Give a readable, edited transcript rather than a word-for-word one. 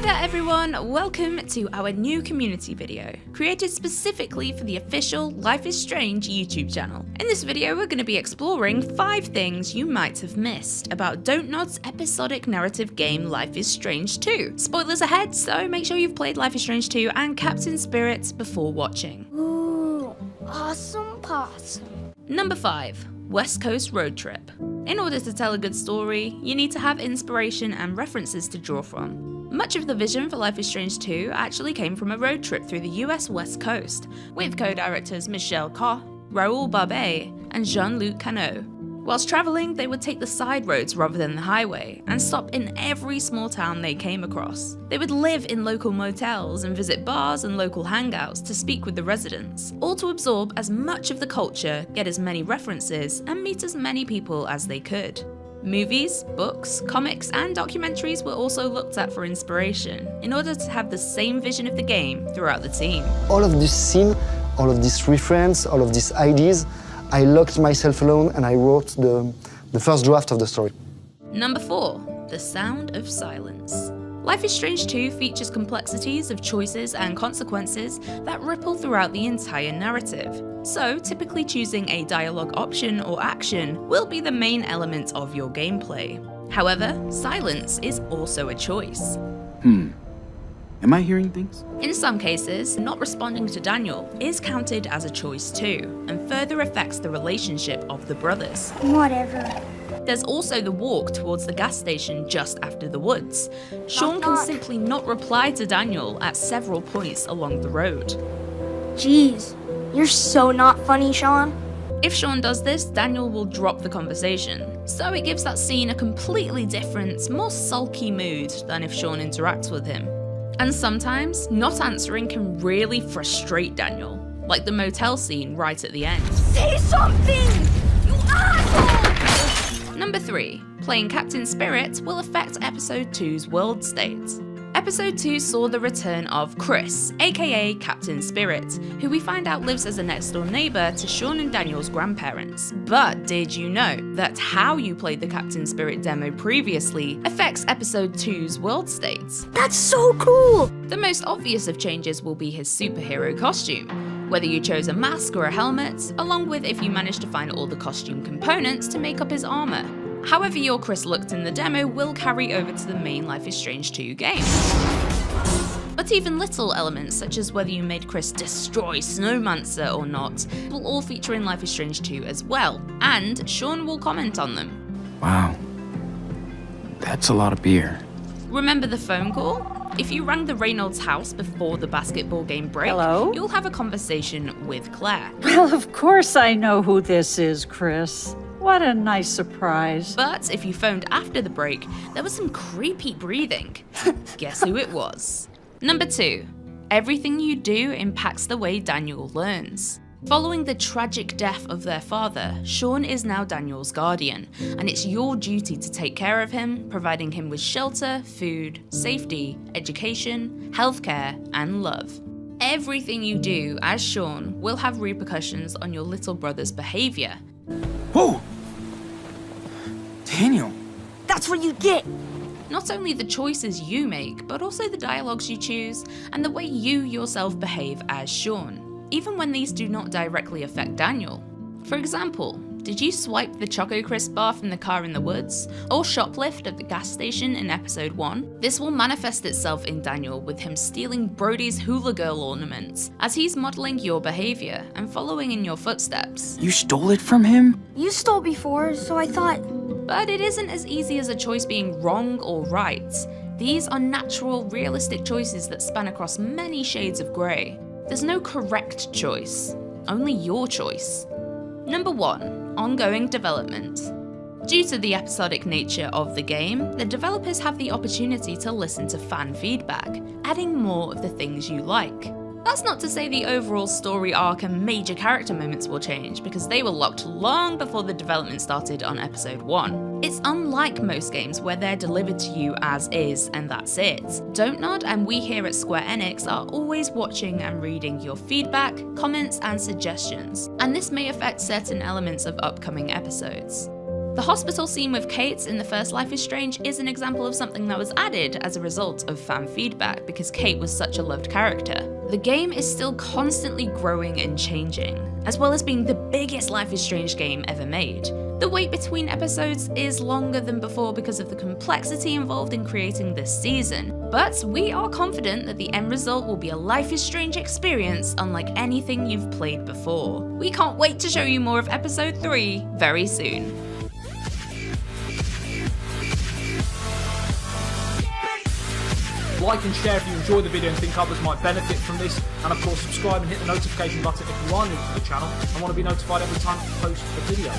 there everyone, welcome to our new community video, created specifically for the official Life is Strange YouTube channel. In this video we're going to be exploring 5 things you might have missed about Dontnod's episodic narrative game Life is Strange 2. Spoilers ahead, so make sure you've played Life is Strange 2 and Captain Spirits before watching. Ooh, awesome possum. Number 5. West Coast Road Trip. In order to tell a good story, you need to have inspiration and references to draw from. Much of the vision for Life is Strange 2 actually came from a road trip through the US West Coast, with co-directors Michel Koch, Raoul Barbet, and Jean-Luc Cano. Whilst travelling, they would take the side roads rather than the highway, and stop in every small town they came across. They would live in local motels and visit bars and local hangouts to speak with the residents, all to absorb as much of the culture, get as many references, and meet as many people as they could. Movies, books, comics, and documentaries were also looked at for inspiration, in order to have the same vision of the game throughout the team. All of this scene, all of this reference, all of these ideas, I locked myself alone and I wrote the first draft of the story. Number 4. The Sound of Silence. Life is Strange 2 features complexities of choices and consequences that ripple throughout the entire narrative. So, typically choosing a dialogue option or action will be the main element of your gameplay. However, silence is also a choice. Am I hearing things? In some cases, not responding to Daniel is counted as a choice too, and further affects the relationship of the brothers. Whatever. There's also the walk towards the gas station just after the woods. Sean can simply not reply to Daniel at several points along the road. Jeez, you're so not funny, Sean. If Sean does this, Daniel will drop the conversation, so it gives that scene a completely different, more sulky mood than if Sean interacts with him. And sometimes, not answering can really frustrate Daniel, like the motel scene right at the end. Say something, you asshole! Number 3. Playing Captain Spirit will affect Episode 2's world state. Episode 2 saw the return of Chris, aka Captain Spirit, who we find out lives as a next-door neighbour to Sean and Daniel's grandparents. But did you know that how you played the Captain Spirit demo previously affects Episode 2's world state? That's so cool! The most obvious of changes will be his superhero costume, whether you chose a mask or a helmet, along with if you managed to find all the costume components to make up his armour. However your Chris looked in the demo will carry over to the main Life is Strange 2 game. But even little elements, such as whether you made Chris destroy Snowmancer or not, will all feature in Life is Strange 2 as well, and Sean will comment on them. Wow. That's a lot of beer. Remember the phone call? If you rang the Reynolds house before the basketball game break, Hello? You'll have a conversation with Claire. Well, of course I know who this is, Chris. What a nice surprise. But if you phoned after the break, there was some creepy breathing. Guess who it was? Number 2. Everything you do impacts the way Daniel learns. Following the tragic death of their father, Sean is now Daniel's guardian, and it's your duty to take care of him, providing him with shelter, food, safety, education, healthcare, and love. Everything you do as Sean will have repercussions on your little brother's behaviour. Whoa! Daniel! That's what you get! Not only the choices you make, but also the dialogues you choose, and the way you yourself behave as Sean, even when these do not directly affect Daniel. For example, did you swipe the Choco Crisp bar from the car in the woods, or shoplift at the gas station in episode 1? This will manifest itself in Daniel with him stealing Brody's hula girl ornaments, as he's modelling your behaviour and following in your footsteps. You stole it from him? You stole before, so I thought... But it isn't as easy as a choice being wrong or right. These are natural, realistic choices that span across many shades of grey. There's no correct choice, only your choice. Number 1. Ongoing development. Due to the episodic nature of the game, the developers have the opportunity to listen to fan feedback, adding more of the things you like. That's not to say the overall story arc and major character moments will change, because they were locked long before the development started on episode 1. It's unlike most games where they're delivered to you as is and that's it. Dontnod and we here at Square Enix are always watching and reading your feedback, comments and suggestions, and this may affect certain elements of upcoming episodes. The hospital scene with Kate in the first Life is Strange is an example of something that was added as a result of fan feedback because Kate was such a loved character. The game is still constantly growing and changing, as well as being the biggest Life is Strange game ever made. The wait between episodes is longer than before because of the complexity involved in creating this season, but we are confident that the end result will be a Life is Strange experience unlike anything you've played before. We can't wait to show you more of episode 3 very soon. Like and share if you enjoy the video and think others might benefit from this, and of course subscribe and hit the notification button if you are new to the channel and want to be notified every time I post a video.